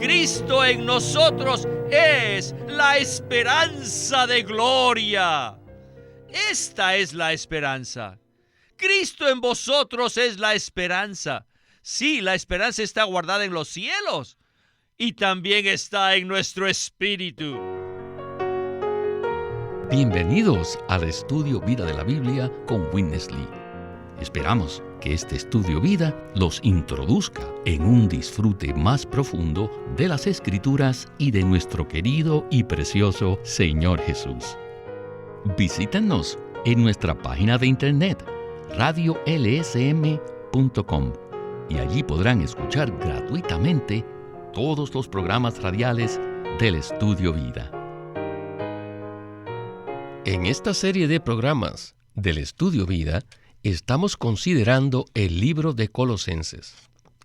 Cristo en nosotros es la esperanza de gloria. Esta es la esperanza. Cristo en vosotros es la esperanza. Sí, la esperanza está guardada en los cielos y también está en nuestro espíritu. Bienvenidos al Estudio Vida de la Biblia con Witness Lee. Esperamos que este Estudio Vida los introduzca en un disfrute más profundo de las Escrituras y de nuestro querido y precioso Señor Jesús. Visítenos en nuestra página de internet radiolsm.com y allí podrán escuchar gratuitamente todos los programas radiales del Estudio Vida. En esta serie de programas del Estudio Vida, estamos considerando el libro de Colosenses.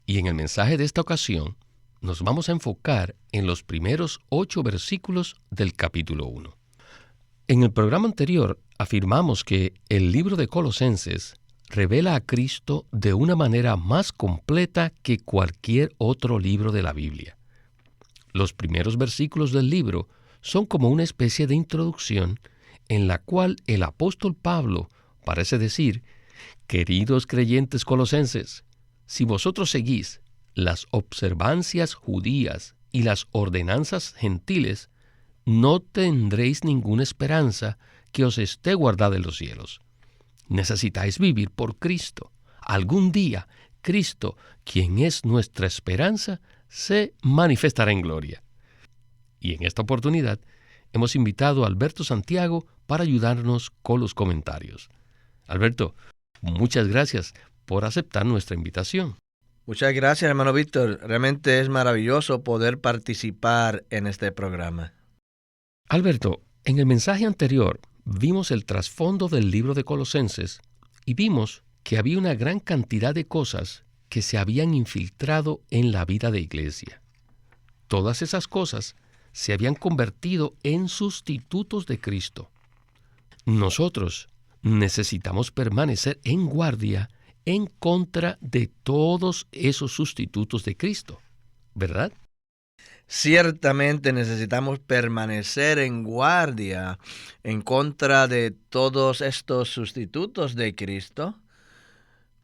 Y en el mensaje de esta ocasión, nos vamos a enfocar en los primeros 8 versículos del capítulo 1. En el programa anterior, afirmamos que el libro de Colosenses revela a Cristo de una manera más completa que cualquier otro libro de la Biblia. Los primeros versículos del libro son como una especie de introducción en la cual el apóstol Pablo parece decir: queridos creyentes colosenses, si vosotros seguís las observancias judías y las ordenanzas gentiles, no tendréis ninguna esperanza que os esté guardada en los cielos. Necesitáis vivir por Cristo. Algún día, Cristo, quien es nuestra esperanza, se manifestará en gloria. Y en esta oportunidad, hemos invitado a Alberto Santiago para ayudarnos con los comentarios. Alberto, muchas gracias por aceptar nuestra invitación. Muchas gracias, hermano Víctor. Realmente es maravilloso poder participar en este programa. Alberto, en el mensaje anterior vimos el trasfondo del libro de Colosenses y vimos que había una gran cantidad de cosas que se habían infiltrado en la vida de iglesia. Todas esas cosas se habían convertido en sustitutos de Cristo. Nosotros necesitamos permanecer en guardia en contra de todos esos sustitutos de Cristo, ¿verdad? Ciertamente necesitamos permanecer en guardia en contra de todos estos sustitutos de Cristo,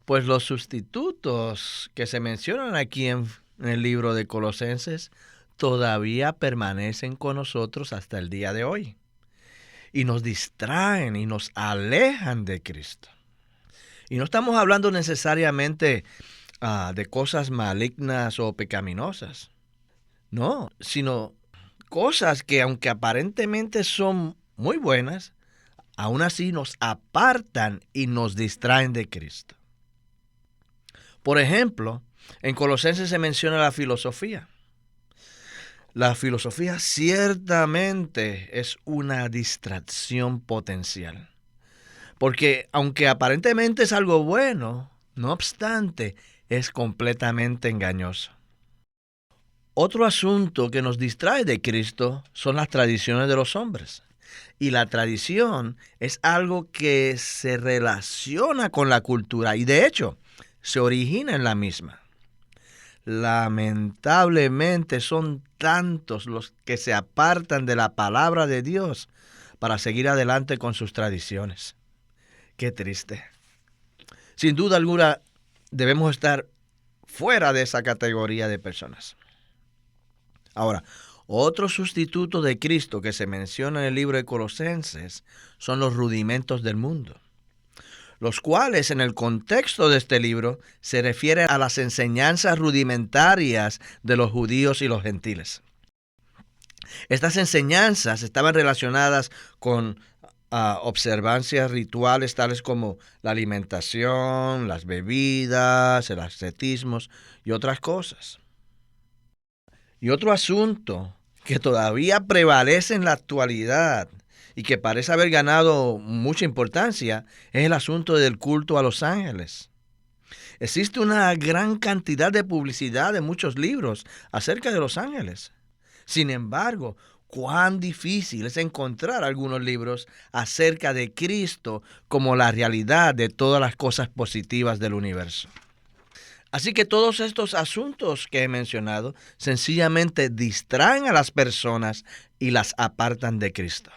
pues los sustitutos que se mencionan aquí en el libro de Colosenses todavía permanecen con nosotros hasta el día de hoy y nos distraen y nos alejan de Cristo. Y no estamos hablando necesariamente de cosas malignas o pecaminosas. No, sino cosas que aunque aparentemente son muy buenas, aún así nos apartan y nos distraen de Cristo. Por ejemplo, en Colosenses se menciona la filosofía. La filosofía ciertamente es una distracción potencial, porque aunque aparentemente es algo bueno, no obstante, es completamente engañoso. Otro asunto que nos distrae de Cristo son las tradiciones de los hombres. Y la tradición es algo que se relaciona con la cultura y de hecho se origina en la misma. Lamentablemente son tantos los que se apartan de la palabra de Dios para seguir adelante con sus tradiciones. Qué triste. Sin duda alguna debemos estar fuera de esa categoría de personas. Ahora, otro sustituto de Cristo que se menciona en el libro de Colosenses son los rudimentos del mundo, los cuales en el contexto de este libro se refieren a las enseñanzas rudimentarias de los judíos y los gentiles. Estas enseñanzas estaban relacionadas con observancias rituales tales como la alimentación, las bebidas, el ascetismo y otras cosas. Y otro asunto que todavía prevalece en la actualidad y que parece haber ganado mucha importancia es el asunto del culto a los ángeles. Existe una gran cantidad de publicidad en muchos libros acerca de los ángeles. Sin embargo, cuán difícil es encontrar algunos libros acerca de Cristo como la realidad de todas las cosas positivas del universo. Así que todos estos asuntos que he mencionado sencillamente distraen a las personas y las apartan de Cristo.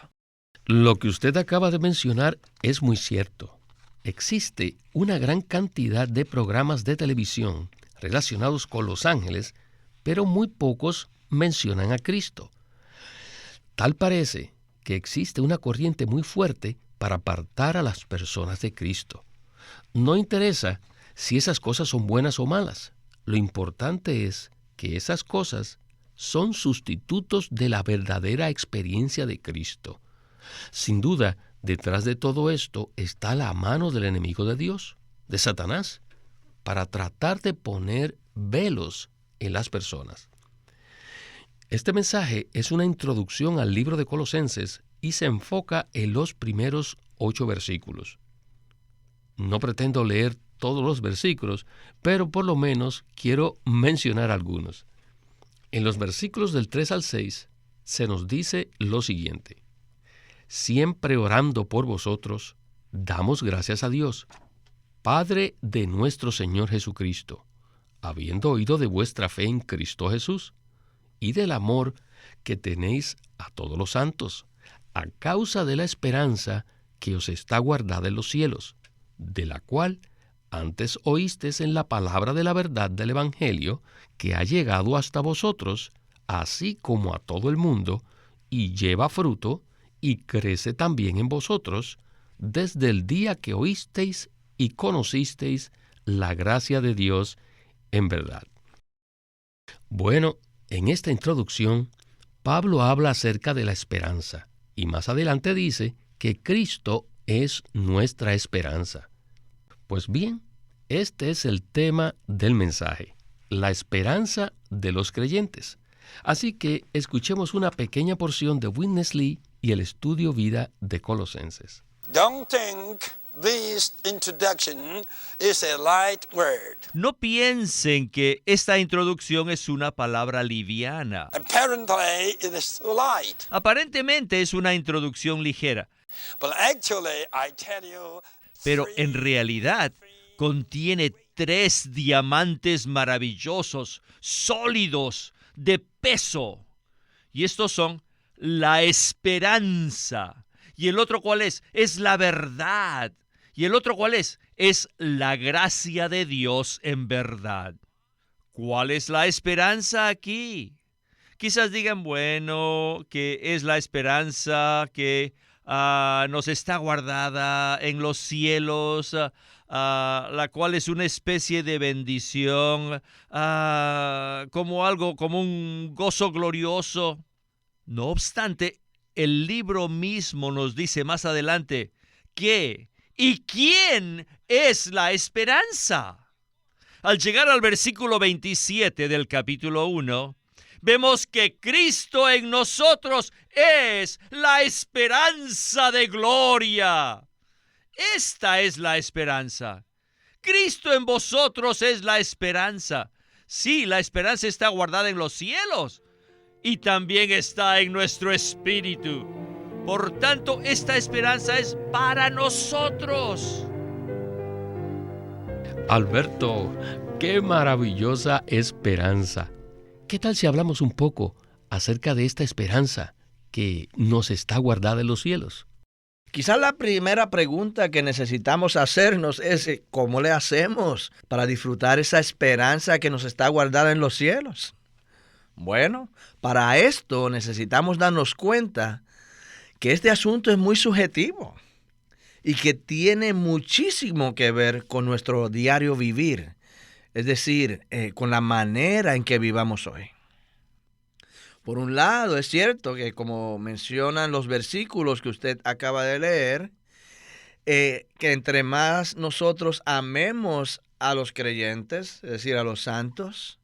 Lo que usted acaba de mencionar es muy cierto. Existe una gran cantidad de programas de televisión relacionados con los ángeles, pero muy pocos mencionan a Cristo. Tal parece que existe una corriente muy fuerte para apartar a las personas de Cristo. No interesa si esas cosas son buenas o malas. Lo importante es que esas cosas son sustitutos de la verdadera experiencia de Cristo. Sin duda, detrás de todo esto está la mano del enemigo de Dios, de Satanás, para tratar de poner velos en las personas. Este mensaje es una introducción al libro de Colosenses y se enfoca en los primeros 8 versículos. No pretendo leer todos los versículos, pero por lo menos quiero mencionar algunos. En los versículos del 3 al 6 se nos dice lo siguiente: siempre orando por vosotros, damos gracias a Dios, Padre de nuestro Señor Jesucristo, habiendo oído de vuestra fe en Cristo Jesús y del amor que tenéis a todos los santos, a causa de la esperanza que os está guardada en los cielos, de la cual antes oísteis en la palabra de la verdad del Evangelio, que ha llegado hasta vosotros, así como a todo el mundo, y lleva fruto, y crece también en vosotros, desde el día que oísteis y conocisteis la gracia de Dios en verdad. Bueno, en esta introducción, Pablo habla acerca de la esperanza, y más adelante dice que Cristo es nuestra esperanza. Pues bien, este es el tema del mensaje, la esperanza de los creyentes. Así que escuchemos una pequeña porción de Witness Lee y el estudio vida de Colosenses. Don't think this introduction is a light word. No piensen que esta introducción es una palabra liviana. Apparently, it is too light. Aparentemente es una introducción ligera, But actually, I tell you, pero en realidad contiene 3 diamantes maravillosos, sólidos, de peso. Y estos son la esperanza. ¿Y el otro cuál es? Es la verdad. ¿Y el otro cuál es? Es la gracia de Dios en verdad. ¿Cuál es la esperanza aquí? Quizás digan, bueno, que es la esperanza que nos está guardada en los cielos, la cual es una especie de bendición, como algo, como un gozo glorioso. No obstante, el libro mismo nos dice más adelante que ¿y quién es la esperanza? Al llegar al versículo 27 del capítulo 1, vemos que Cristo en nosotros es la esperanza de gloria. Esta es la esperanza. Cristo en vosotros es la esperanza. Sí, la esperanza está guardada en los cielos y también está en nuestro espíritu. Por tanto, esta esperanza es para nosotros. Alberto, qué maravillosa esperanza. ¿Qué tal si hablamos un poco acerca de esta esperanza que nos está guardada en los cielos? Quizás la primera pregunta que necesitamos hacernos es ¿cómo le hacemos para disfrutar esa esperanza que nos está guardada en los cielos? Bueno, para esto necesitamos darnos cuenta que este asunto es muy subjetivo y que tiene muchísimo que ver con nuestro diario vivir, es decir, con la manera en que vivamos hoy. Por un lado, es cierto que como mencionan los versículos que usted acaba de leer, que entre más nosotros amemos a los creyentes, es decir, a los santos,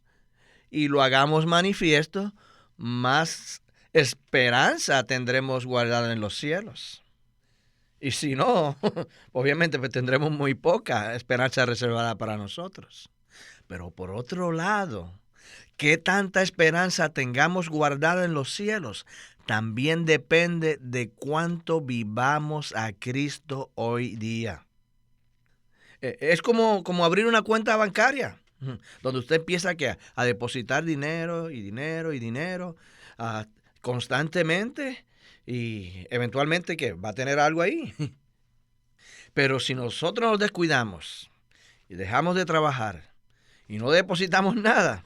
y lo hagamos manifiesto, más esperanza tendremos guardada en los cielos. Y si no, obviamente pues tendremos muy poca esperanza reservada para nosotros. Pero por otro lado, qué tanta esperanza tengamos guardada en los cielos también depende de cuánto vivamos a Cristo hoy día. Es como abrir una cuenta bancaria. donde usted empieza a depositar dinero y dinero y dinero constantemente y eventualmente que va a tener algo ahí. Pero si nosotros nos descuidamos y dejamos de trabajar y no depositamos nada,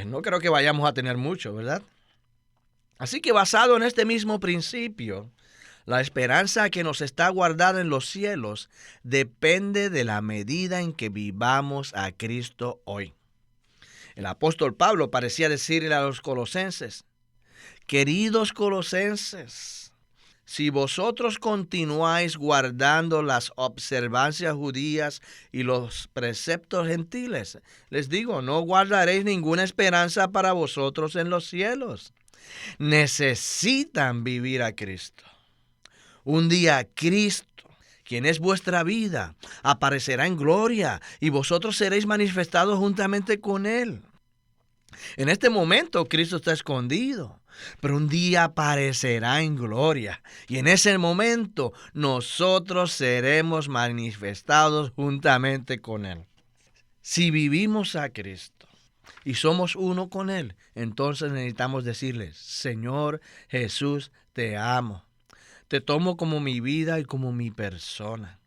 no creo que vayamos a tener mucho, ¿verdad? Así que basado en este mismo principio, la esperanza que nos está guardada en los cielos depende de la medida en que vivamos a Cristo hoy. El apóstol Pablo parecía decirle a los colosenses: queridos colosenses, si vosotros continuáis guardando las observancias judías y los preceptos gentiles, les digo, no guardaréis ninguna esperanza para vosotros en los cielos. Necesitan vivir a Cristo. Un día Cristo, quien es vuestra vida, aparecerá en gloria y vosotros seréis manifestados juntamente con Él. En este momento Cristo está escondido, pero un día aparecerá en gloria y en ese momento nosotros seremos manifestados juntamente con Él. Si vivimos a Cristo y somos uno con Él, entonces necesitamos decirle: Señor Jesús, te amo. Te tomo como mi vida y como mi persona.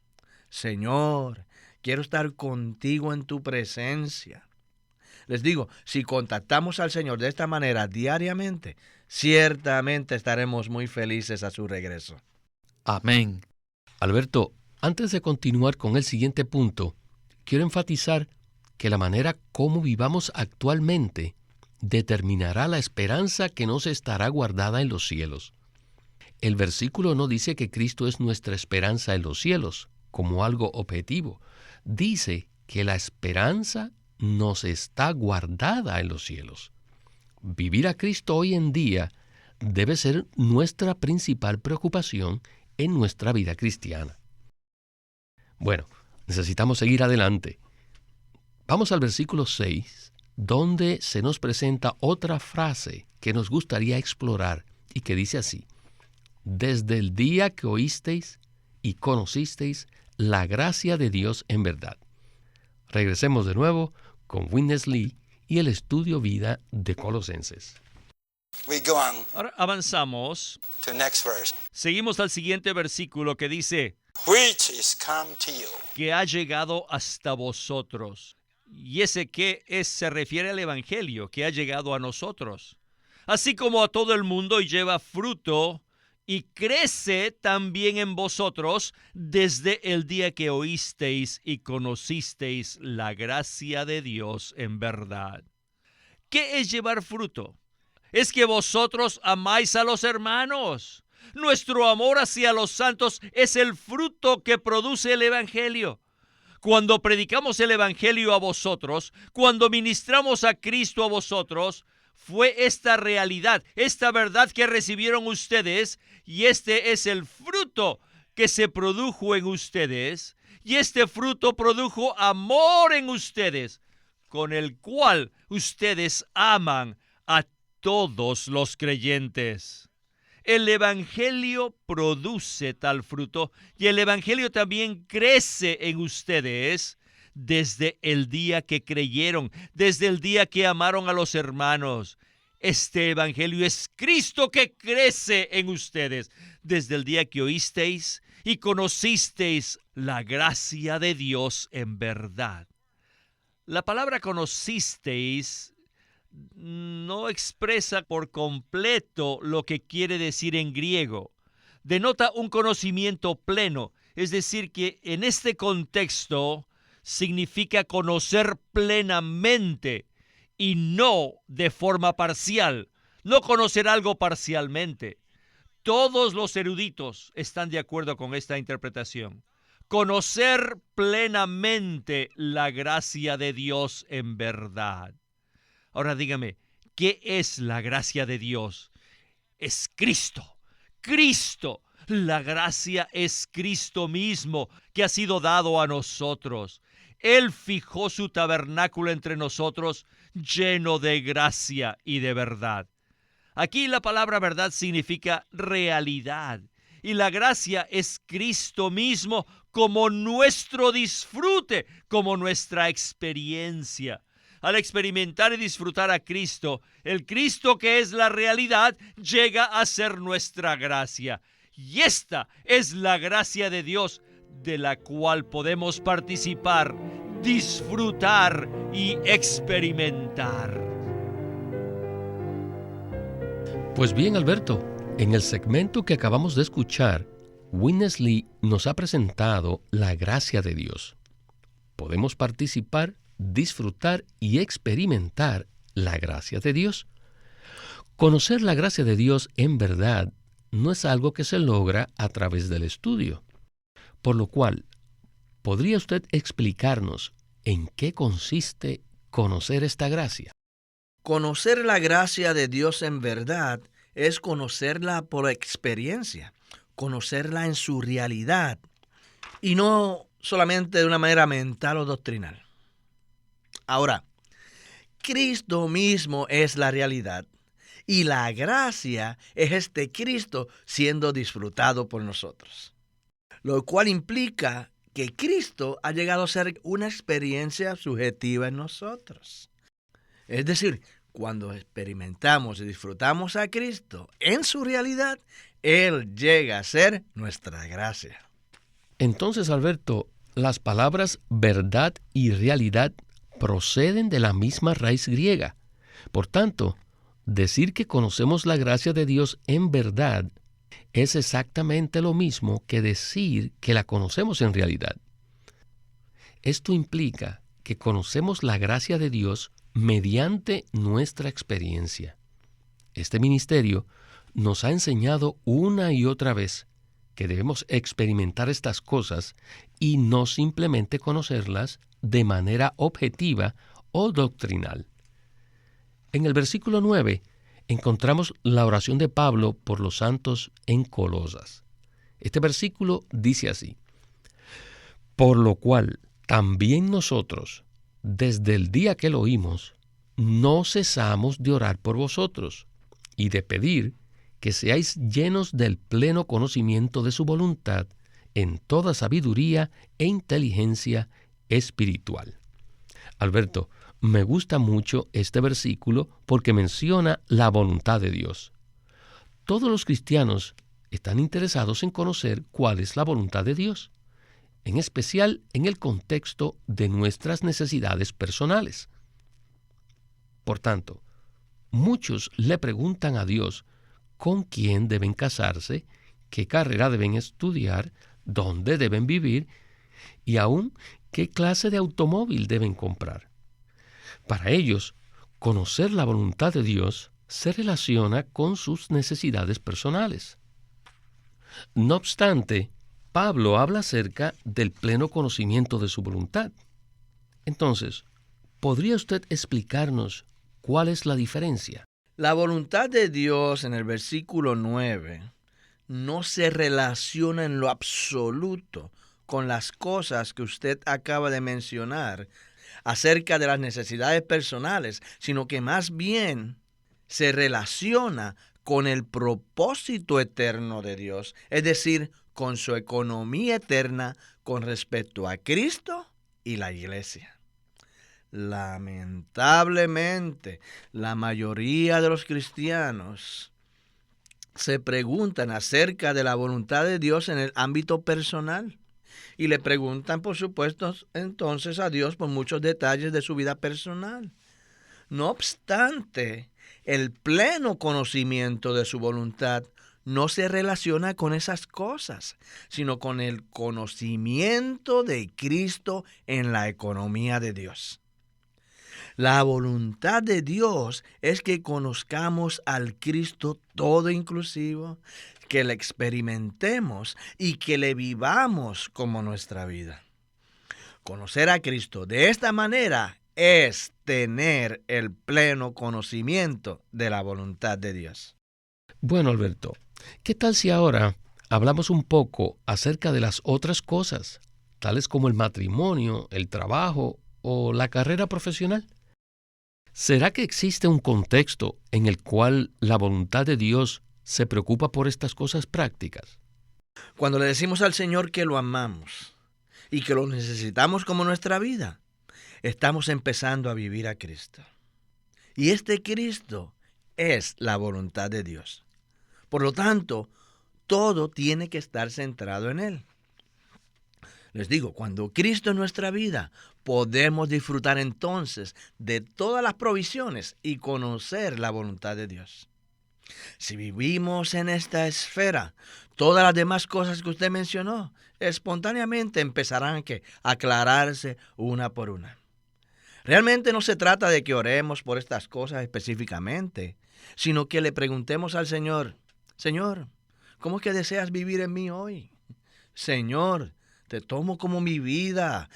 Señor, quiero estar contigo en tu presencia. Les digo, si contactamos al Señor de esta manera diariamente, ciertamente estaremos muy felices a su regreso. Amén. Alberto, antes de continuar con el siguiente punto, quiero enfatizar que la manera como vivamos actualmente determinará la esperanza que nos estará guardada en los cielos. El versículo no dice que Cristo es nuestra esperanza en los cielos, como algo objetivo. Dice que la esperanza nos está guardada en los cielos. Vivir a Cristo hoy en día debe ser nuestra principal preocupación en nuestra vida cristiana. Bueno, necesitamos seguir adelante. Vamos al versículo 6, donde se nos presenta otra frase que nos gustaría explorar y que dice así: desde el día que oísteis y conocisteis la gracia de Dios en verdad. Regresemos de nuevo con Witness Lee y el estudio vida de Colosenses. We go on Ahora avanzamos. to next verse. Seguimos al siguiente versículo que dice: Which is come to you. que ha llegado hasta vosotros. Y ese que es se refiere al Evangelio que ha llegado a nosotros, así como a todo el mundo, y lleva fruto y crece también en vosotros desde el día que oísteis y conocisteis la gracia de Dios en verdad. ¿Qué es llevar fruto? Es que vosotros amáis a los hermanos. Nuestro amor hacia los santos es el fruto que produce el Evangelio. Cuando predicamos el Evangelio a vosotros, cuando ministramos a Cristo a vosotros, fue esta realidad, esta verdad que recibieron ustedes, y este es el fruto que se produjo en ustedes, y este fruto produjo amor en ustedes, con el cual ustedes aman a todos los creyentes. El Evangelio produce tal fruto, y el Evangelio también crece en ustedes desde el día que creyeron, desde el día que amaron a los hermanos. Este Evangelio es Cristo que crece en ustedes desde el día que oísteis y conocisteis la gracia de Dios en verdad. La palabra conocisteis no expresa por completo lo que quiere decir en griego. Denota un conocimiento pleno, es decir, que en este contexto significa conocer plenamente y no de forma parcial, no conocer algo parcialmente. Todos los eruditos están de acuerdo con esta interpretación. Conocer plenamente la gracia de Dios en verdad. Ahora dígame, ¿qué es la gracia de Dios? Es Cristo. Cristo. La gracia es Cristo mismo que ha sido dado a nosotros. Él fijó su tabernáculo entre nosotros lleno de gracia y de verdad. Aquí la palabra verdad significa realidad. Y la gracia es Cristo mismo como nuestro disfrute, como nuestra experiencia. Al experimentar y disfrutar a Cristo, el Cristo que es la realidad llega a ser nuestra gracia. Y esta es la gracia de Dios, de la cual podemos participar, disfrutar y experimentar. Pues bien, Alberto, en el segmento que acabamos de escuchar, Witness Lee nos ha presentado la gracia de Dios. Podemos participar, disfrutar y experimentar la gracia de Dios. Conocer la gracia de Dios en verdad no es algo que se logra a través del estudio. Por lo cual, ¿podría usted explicarnos en qué consiste conocer esta gracia? Conocer la gracia de Dios en verdad es conocerla por experiencia, conocerla en su realidad y no solamente de una manera mental o doctrinal. Ahora, Cristo mismo es la realidad y la gracia es este Cristo siendo disfrutado por nosotros, lo cual implica que Cristo ha llegado a ser una experiencia subjetiva en nosotros. Es decir, cuando experimentamos y disfrutamos a Cristo en su realidad, Él llega a ser nuestra gracia. Entonces, Alberto, las palabras verdad y realidad proceden de la misma raíz griega. Por tanto, decir que conocemos la gracia de Dios en verdad es exactamente lo mismo que decir que la conocemos en realidad. Esto implica que conocemos la gracia de Dios mediante nuestra experiencia. Este ministerio nos ha enseñado una y otra vez que debemos experimentar estas cosas y no simplemente conocerlas de manera objetiva o doctrinal. En el versículo 9 encontramos la oración de Pablo por los santos en Colosas. Este versículo dice así: por lo cual también nosotros, desde el día que lo oímos, no cesamos de orar por vosotros y de pedir que seáis llenos del pleno conocimiento de su voluntad en toda sabiduría e inteligencia espiritual. Alberto, me gusta mucho este versículo porque menciona la voluntad de Dios. Todos los cristianos están interesados en conocer cuál es la voluntad de Dios, en especial en el contexto de nuestras necesidades personales. Por tanto, muchos le preguntan a Dios con quién deben casarse, qué carrera deben estudiar, dónde deben vivir y aún qué clase de automóvil deben comprar. Para ellos, conocer la voluntad de Dios se relaciona con sus necesidades personales. No obstante, Pablo habla acerca del pleno conocimiento de su voluntad. Entonces, ¿podría usted explicarnos cuál es la diferencia? La voluntad de Dios en el versículo 9 no se relaciona en lo absoluto con las cosas que usted acaba de mencionar acerca de las necesidades personales, sino que más bien se relaciona con el propósito eterno de Dios, es decir, con su economía eterna con respecto a Cristo y la iglesia. Lamentablemente, la mayoría de los cristianos se preguntan acerca de la voluntad de Dios en el ámbito personal y le preguntan, por supuesto, entonces a Dios por muchos detalles de su vida personal. No obstante, el pleno conocimiento de su voluntad no se relaciona con esas cosas, sino con el conocimiento de Cristo en la economía de Dios. La voluntad de Dios es que conozcamos al Cristo todo inclusivo, que le experimentemos y que le vivamos como nuestra vida. Conocer a Cristo de esta manera es tener el pleno conocimiento de la voluntad de Dios. Bueno, Alberto, ¿qué tal si ahora hablamos un poco acerca de las otras cosas, tales como el matrimonio, el trabajo o la carrera profesional? ¿Será que existe un contexto en el cual la voluntad de Dios se preocupa por estas cosas prácticas? Cuando le decimos al Señor que lo amamos, y que lo necesitamos como nuestra vida, estamos empezando a vivir a Cristo. Y este Cristo es la voluntad de Dios. Por lo tanto, todo tiene que estar centrado en Él. Les digo, cuando Cristo es nuestra vida, podemos disfrutar entonces de todas las provisiones y conocer la voluntad de Dios. Si vivimos en esta esfera, todas las demás cosas que usted mencionó, espontáneamente empezarán a aclararse una por una. Realmente no se trata de que oremos por estas cosas específicamente, sino que le preguntemos al Señor, Señor, ¿cómo es que deseas vivir en mí hoy? Señor, te tomo como mi vida.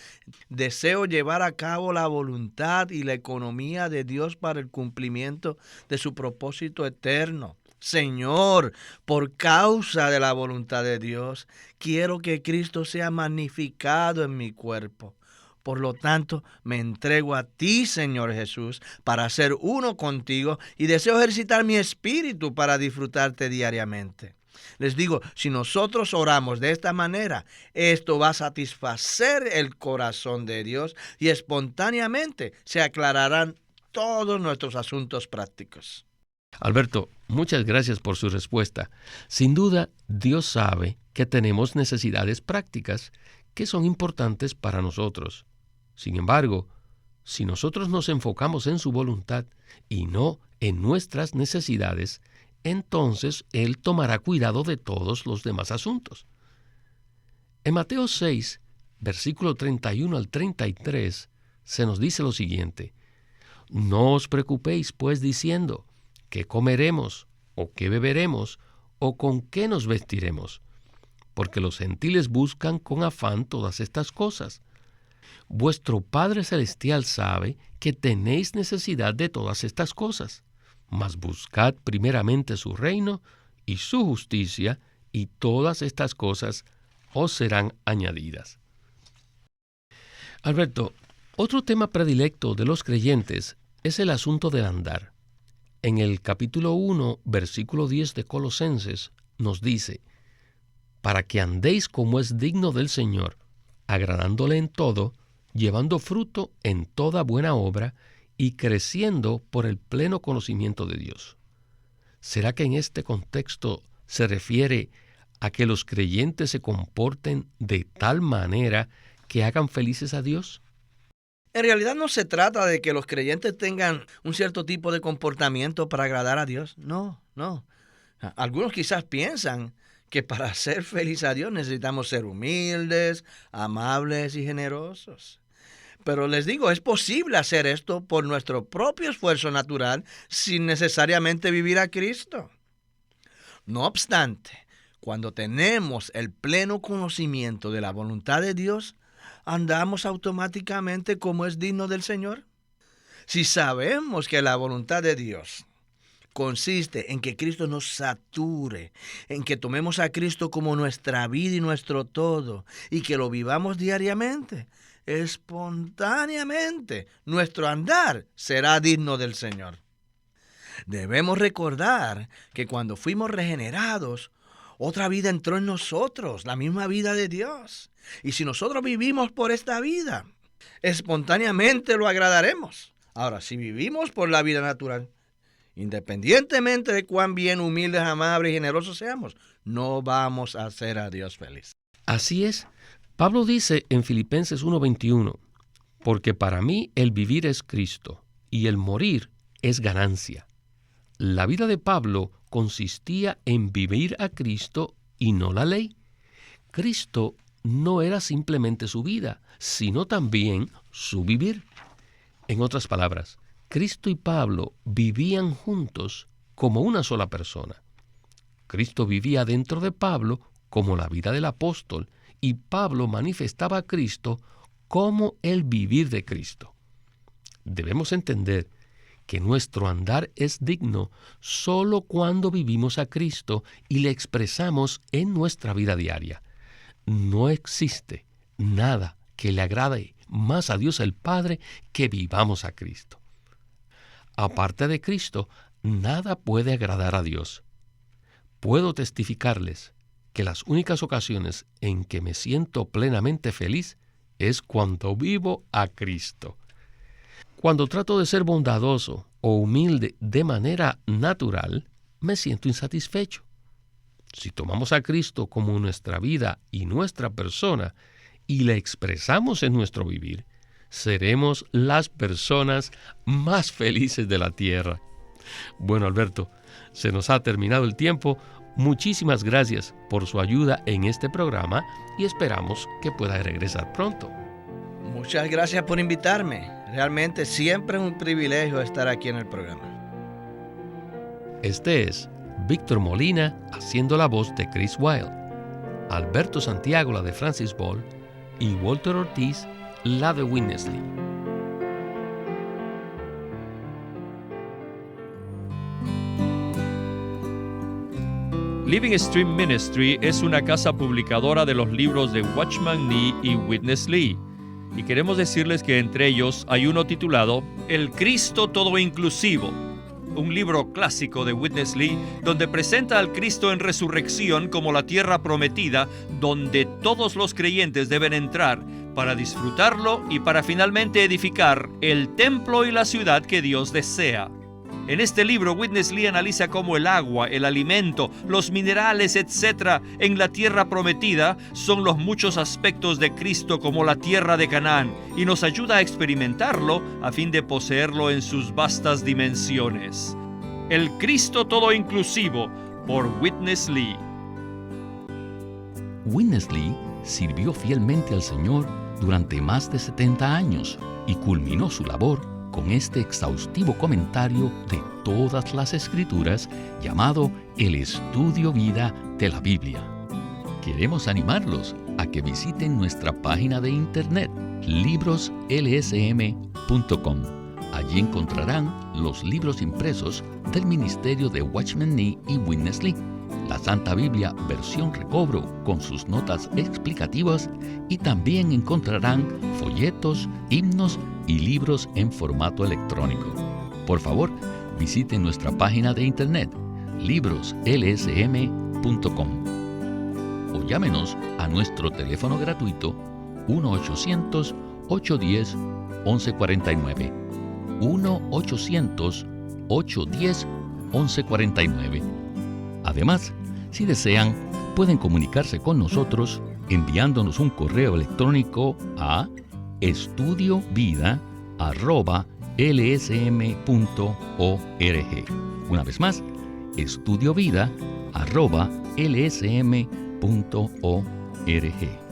Deseo llevar a cabo la voluntad y la economía de Dios para el cumplimiento de su propósito eterno. Señor, por causa de la voluntad de Dios, quiero que Cristo sea magnificado en mi cuerpo. Por lo tanto, me entrego a ti, Señor Jesús, para ser uno contigo y deseo ejercitar mi espíritu para disfrutarte diariamente. Les digo, si nosotros oramos de esta manera, esto va a satisfacer el corazón de Dios y espontáneamente se aclararán todos nuestros asuntos prácticos. Alberto, muchas gracias por su respuesta. Sin duda, Dios sabe que tenemos necesidades prácticas que son importantes para nosotros. Sin embargo, si nosotros nos enfocamos en su voluntad y no en nuestras necesidades, entonces Él tomará cuidado de todos los demás asuntos. En Mateo 6, versículo 31 al 33, se nos dice lo siguiente: No os preocupéis, pues, diciendo, ¿qué comeremos, o qué beberemos, o con qué nos vestiremos? Porque los gentiles buscan con afán todas estas cosas. Vuestro Padre Celestial sabe que tenéis necesidad de todas estas cosas. Mas buscad primeramente su reino y su justicia, y todas estas cosas os serán añadidas. Alberto, otro tema predilecto de los creyentes es el asunto del andar. En el capítulo 1, versículo 10 de Colosenses, nos dice: para que andéis como es digno del Señor, agradándole en todo, llevando fruto en toda buena obra y creciendo por el pleno conocimiento de Dios. ¿Será que en este contexto se refiere a que los creyentes se comporten de tal manera que hagan felices a Dios? En realidad no se trata de que los creyentes tengan un cierto tipo de comportamiento para agradar a Dios. No. Algunos quizás piensan que para ser feliz a Dios necesitamos ser humildes, amables y generosos. Pero les digo, es posible hacer esto por nuestro propio esfuerzo natural sin necesariamente vivir a Cristo. No obstante, cuando tenemos el pleno conocimiento de la voluntad de Dios, andamos automáticamente como es digno del Señor. Si sabemos que la voluntad de Dios consiste en que Cristo nos sature, en que tomemos a Cristo como nuestra vida y nuestro todo, y que lo vivamos diariamente, espontáneamente nuestro andar será digno del Señor. Debemos recordar que cuando fuimos regenerados, otra vida entró en nosotros, la misma vida de Dios. Y si nosotros vivimos por esta vida, espontáneamente lo agradaremos. Ahora, si vivimos por la vida natural, independientemente de cuán bien, humildes, amables y generosos seamos, no vamos a hacer a Dios feliz. Así es. Pablo dice en Filipenses 1:21, porque para mí el vivir es Cristo y el morir es ganancia. La vida de Pablo consistía en vivir a Cristo y no la ley. Cristo no era simplemente su vida, sino también su vivir. En otras palabras, Cristo y Pablo vivían juntos como una sola persona. Cristo vivía dentro de Pablo como la vida del apóstol, y Pablo manifestaba a Cristo como el vivir de Cristo. Debemos entender que nuestro andar es digno solo cuando vivimos a Cristo y le expresamos en nuestra vida diaria. No existe nada que le agrade más a Dios el Padre que vivamos a Cristo. Aparte de Cristo, nada puede agradar a Dios. Puedo testificarles que las únicas ocasiones en que me siento plenamente feliz es cuando vivo a Cristo. Cuando trato de ser bondadoso o humilde de manera natural, me siento insatisfecho. Si tomamos a Cristo como nuestra vida y nuestra persona y le expresamos en nuestro vivir, seremos las personas más felices de la tierra. Bueno, Alberto, se nos ha terminado el tiempo. Muchísimas gracias por su ayuda en este programa y esperamos que pueda regresar pronto. Muchas gracias por invitarme. Realmente siempre es un privilegio estar aquí en el programa. Este es Víctor Molina haciendo la voz de Chris Wilde, Alberto Santiago la de Francis Ball y Walter Ortiz la de Witness Lee. Living Stream Ministry es una casa publicadora de los libros de Watchman Nee y Witness Lee. Y queremos decirles que entre ellos hay uno titulado El Cristo Todo Inclusivo, un libro clásico de Witness Lee donde presenta al Cristo en resurrección como la tierra prometida donde todos los creyentes deben entrar para disfrutarlo y para finalmente edificar el templo y la ciudad que Dios desea. En este libro, Witness Lee analiza cómo el agua, el alimento, los minerales, etc., en la tierra prometida son los muchos aspectos de Cristo como la tierra de Canaán y nos ayuda a experimentarlo a fin de poseerlo en sus vastas dimensiones. El Cristo Todo Inclusivo, por Witness Lee. Witness Lee sirvió fielmente al Señor durante más de 70 años y culminó su labor con este exhaustivo comentario de todas las Escrituras llamado El Estudio Vida de la Biblia. Queremos animarlos a que visiten nuestra página de internet libroslsm.com. Allí encontrarán los libros impresos del ministerio de Watchman Nee y Witness Lee, la Santa Biblia versión recobro con sus notas explicativas y también encontrarán folletos, himnos y libros en formato electrónico. Por favor, visiten nuestra página de internet libroslsm.com o llámenos a nuestro teléfono gratuito 1-800-810-1149. 1-800-810-1149. Además, si desean, pueden comunicarse con nosotros enviándonos un correo electrónico a estudiovida@lsm.org. Una vez más, estudiovida@lsm.org.